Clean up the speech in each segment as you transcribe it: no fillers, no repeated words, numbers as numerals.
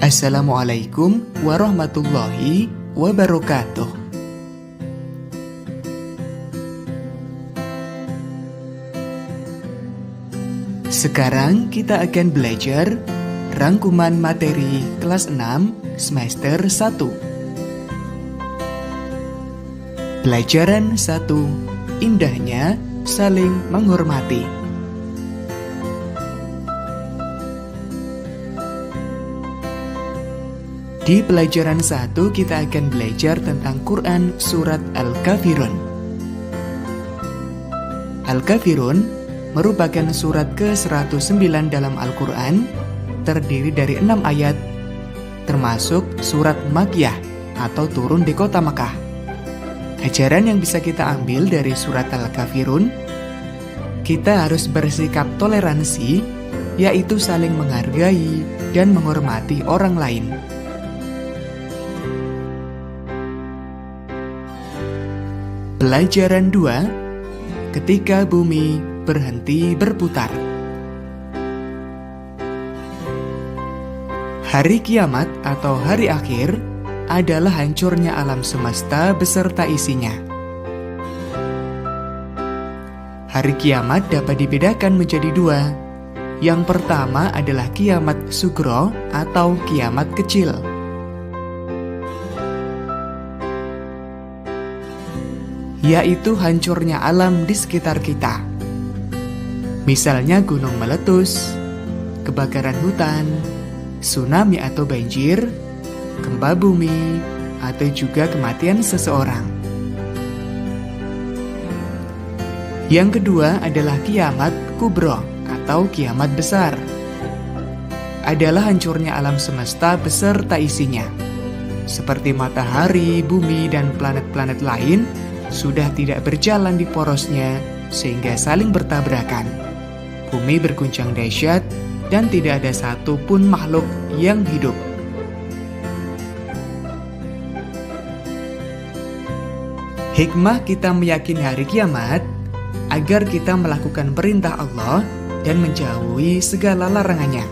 Assalamualaikum warahmatullahi wabarakatuh. Sekarang kita akan belajar rangkuman materi kelas 6 semester 1. Pelajaran 1. Indahnya saling menghormati. Di pelajaran 1 kita akan belajar tentang Quran surat Al-Kafirun. Al-Kafirun merupakan surat ke-109 dalam Al-Quran, terdiri dari 6 ayat, termasuk surat Makkiyah atau turun di kota Makkah. Ajaran yang bisa kita ambil dari surat Al-Kafirun, kita harus bersikap toleransi, yaitu saling menghargai dan menghormati orang lain. Pelajaran 2. Ketika bumi berhenti berputar. Hari kiamat atau hari akhir adalah hancurnya alam semesta beserta isinya. Hari kiamat dapat dibedakan menjadi 2. Yang pertama adalah kiamat sugro atau kiamat kecil. Yaitu hancurnya alam di sekitar kita. Misalnya gunung meletus, kebakaran hutan, tsunami atau banjir, gempa bumi, atau juga kematian seseorang. Yang kedua adalah kiamat kubro atau kiamat besar. Adalah hancurnya alam semesta beserta isinya. Seperti matahari, bumi, dan planet-planet lain sudah tidak berjalan di porosnya sehingga saling bertabrakan. Bumi berguncang dahsyat dan tidak ada satupun makhluk yang hidup. Hikmah kita meyakini hari kiamat agar kita melakukan perintah Allah dan menjauhi segala larangannya.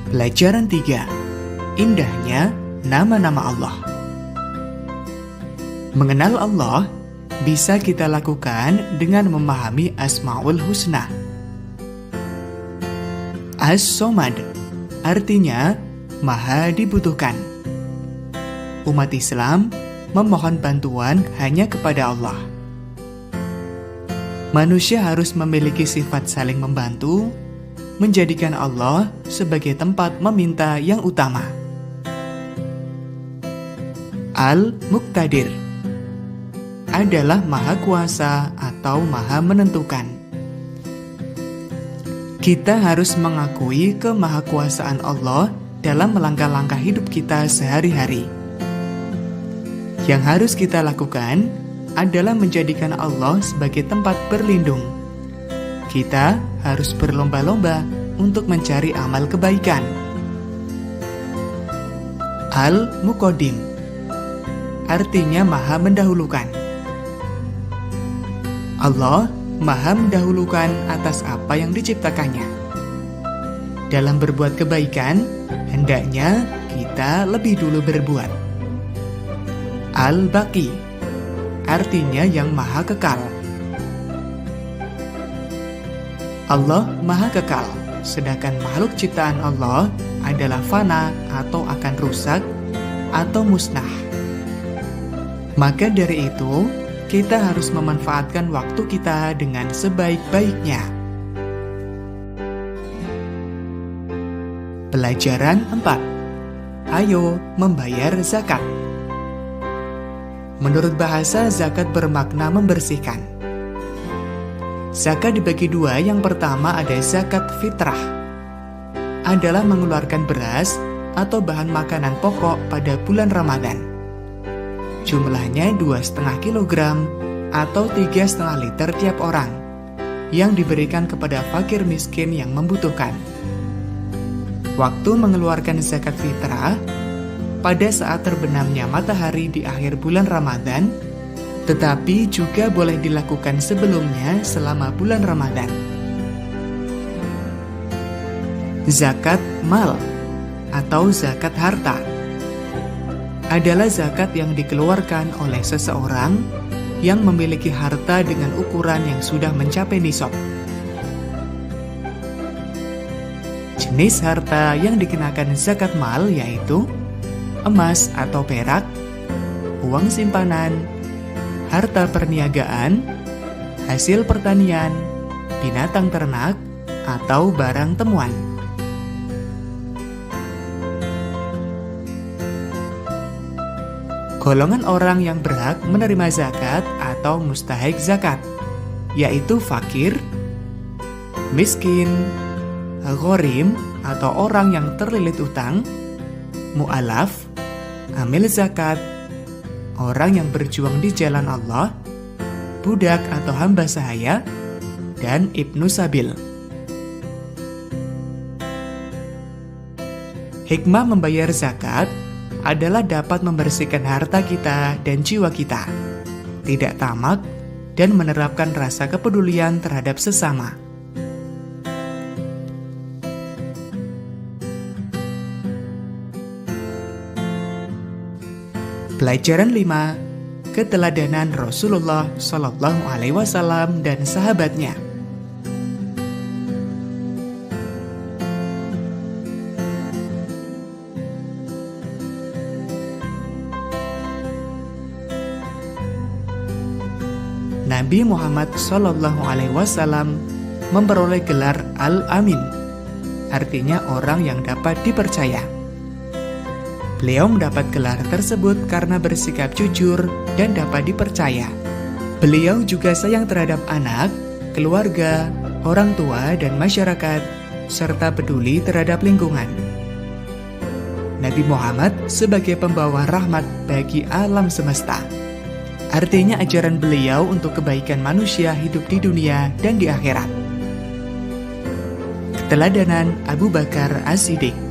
Pelajaran 3. Indahnya nama-nama Allah. Mengenal Allah bisa kita lakukan dengan memahami Asmaul Husna. As-Somad artinya maha dibutuhkan. Umat Islam memohon bantuan hanya kepada Allah. Manusia harus memiliki sifat saling membantu, menjadikan Allah sebagai tempat meminta yang utama. Al-Muqtadir adalah maha kuasa atau maha menentukan. Kita harus mengakui kemahakuasaan Allah dalam langkah-langkah hidup kita sehari-hari. Yang harus kita lakukan adalah menjadikan Allah sebagai tempat berlindung. Kita harus berlomba-lomba untuk mencari amal kebaikan. Al-Muqaddim artinya maha mendahulukan. Allah maha mendahulukan atas apa yang diciptakannya. Dalam berbuat kebaikan, hendaknya kita lebih dulu berbuat. Al-Baqi artinya yang maha kekal. Allah maha kekal, sedangkan makhluk ciptaan Allah adalah fana atau akan rusak atau musnah. Maka dari itu, kita harus memanfaatkan waktu kita dengan sebaik-baiknya. Pelajaran 4. Ayo membayar zakat. Menurut bahasa, zakat bermakna membersihkan. Zakat dibagi 2, yang pertama ada zakat fitrah. Adalah mengeluarkan beras atau bahan makanan pokok pada bulan Ramadan. Jumlahnya 2,5 kg atau 3,5 liter tiap orang, yang diberikan kepada fakir miskin yang membutuhkan. Waktu mengeluarkan zakat fitrah pada saat terbenamnya matahari di akhir bulan Ramadan, tetapi juga boleh dilakukan sebelumnya selama bulan Ramadan. Zakat mal atau zakat harta adalah zakat yang dikeluarkan oleh seseorang yang memiliki harta dengan ukuran yang sudah mencapai nisab. Jenis harta yang dikenakan zakat mal yaitu emas atau perak, uang simpanan, harta perniagaan, hasil pertanian, binatang ternak, atau barang temuan. Golongan orang yang berhak menerima zakat atau mustahik zakat, yaitu fakir, miskin, ghorim atau orang yang terlilit utang, mu'alaf, amil zakat, orang yang berjuang di jalan Allah, budak atau hamba sahaya, dan ibnu sabil. Hikmah membayar zakat adalah dapat membersihkan harta kita dan jiwa kita, tidak tamak, dan menerapkan rasa kepedulian terhadap sesama. Pelajaran 5, keteladanan Rasulullah Shallallahu Alaihi Wasallam dan sahabatnya. Nabi Muhammad Shallallahu Alaihi Wasallam memperoleh gelar Al-Amin, artinya orang yang dapat dipercaya. Beliau mendapat gelar tersebut karena bersikap jujur dan dapat dipercaya. Beliau juga sayang terhadap anak, keluarga, orang tua, dan masyarakat, serta peduli terhadap lingkungan. Nabi Muhammad sebagai pembawa rahmat bagi alam semesta. Artinya ajaran beliau untuk kebaikan manusia hidup di dunia dan di akhirat. Keteladanan Abu Bakar As-Siddiq.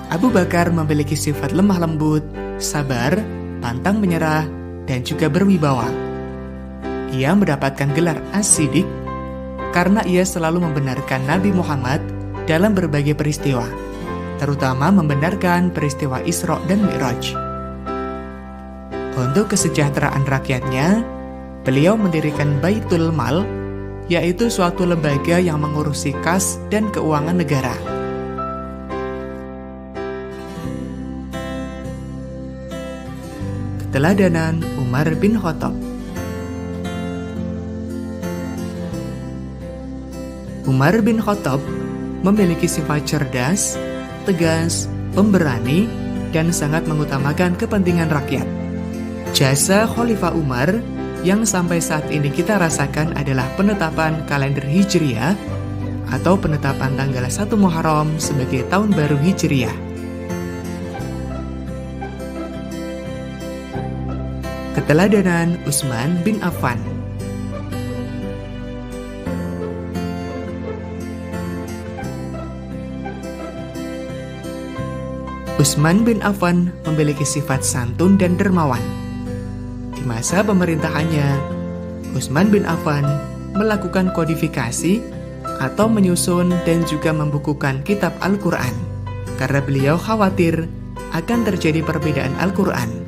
Abu Bakar memiliki sifat lemah lembut, sabar, pantang menyerah, dan juga berwibawa. Ia mendapatkan gelar As-Siddiq karena ia selalu membenarkan Nabi Muhammad dalam berbagai peristiwa, terutama membenarkan peristiwa Isra dan Mi'raj. Untuk kesejahteraan rakyatnya, beliau mendirikan Baitul Mal, yaitu suatu lembaga yang mengurusi kas dan keuangan negara. Keteladanan Umar bin Khattab. Umar bin Khattab memiliki sifat cerdas, tegas, pemberani, dan sangat mengutamakan kepentingan rakyat. Jasa Khalifah Umar yang sampai saat ini kita rasakan adalah penetapan kalender Hijriah atau penetapan tanggal 1 Muharram sebagai tahun baru Hijriah. Keteladanan Utsman bin Affan. Utsman bin Affan memiliki sifat santun dan dermawan. Di masa pemerintahannya, Utsman bin Affan melakukan kodifikasi atau menyusun dan juga membukukan kitab Al-Quran karena beliau khawatir akan terjadi perbedaan Al-Quran.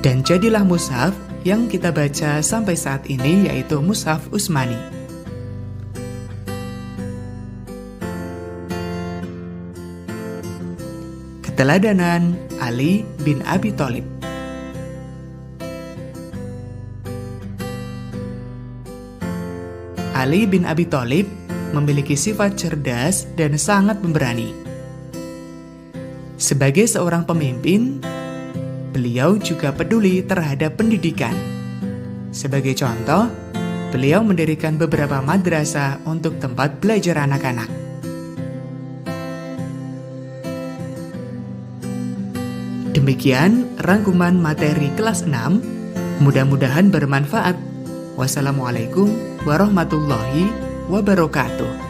Dan jadilah mushaf yang kita baca sampai saat ini, yaitu Mushaf Utsmani. Keteladanan Ali bin Abi Thalib. Ali bin Abi Thalib memiliki sifat cerdas dan sangat pemberani. Sebagai seorang pemimpin, beliau juga peduli terhadap pendidikan. Sebagai contoh, beliau mendirikan beberapa madrasah untuk tempat belajar anak-anak. Demikian rangkuman materi kelas 6, mudah-mudahan bermanfaat. Wassalamualaikum warahmatullahi wabarakatuh.